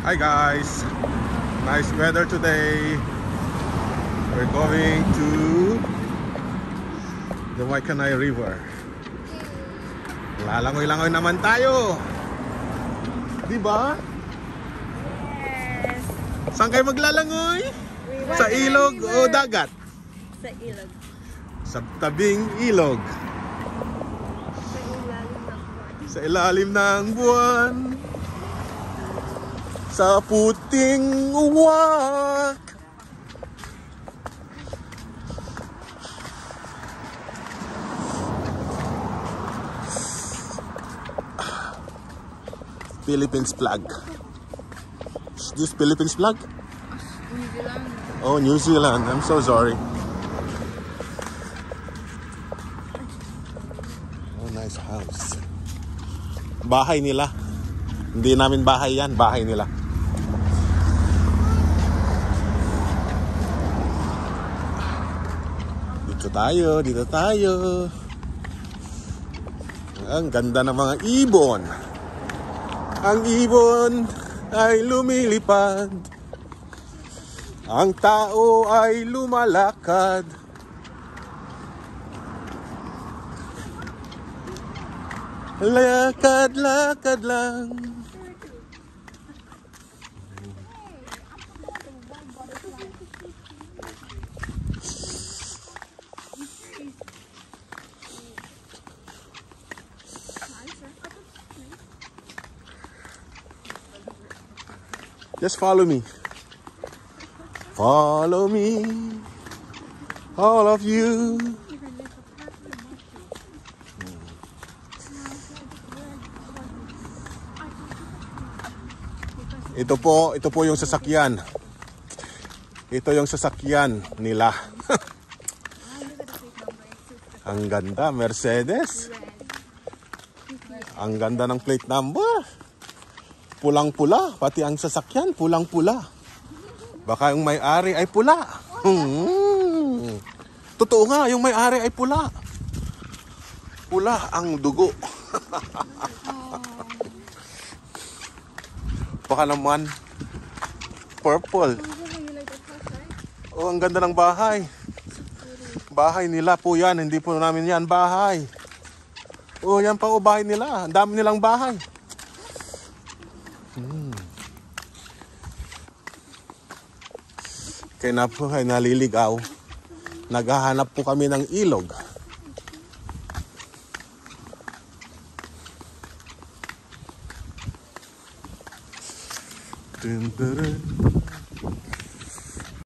Hi guys, nice weather today. We're going to the Waikanai River. Lalangoy-langoy naman tayo. Di ba? Yes. Saan kayo maglalangoy? Sa ilog o dagat? Sa ilog. Sa tabing ilog. Sa ilalim ng buwan. Sa puting uwak. Philippines flag. Is this Philippines flag? New Zealand. Oh, New Zealand. I'm so sorry. Oh, nice house. Bahay nila. Hindi namin bahay yan. Bahay nila. Dito tayo. Dito tayo. Ang ganda ng mga ibon. Ang ibon ay lumilipad. Ang tao ay lumalakad. Lakad-lakad lang. Just follow me. Follow me, all of you. Ito po yung sasakyan. Ito yung sasakyan nila. Ang ganda, Mercedes. Ang ganda ng plate number. Pulang-pula, pati ang sasakyan pulang-pula. Baka yung may-ari ay pula. Totoo nga, yung may-ari ay pula. Pula ang dugo. Baka naman purple. Oh, ang ganda ng bahay. Bahay nila po yan, hindi po namin yan bahay. Oh, yan pa o bahay nila. Ang dami nilang bahay. Kaya na po ay naliligaw. Naghahanap po kami ng ilog. Dun, dun, dun.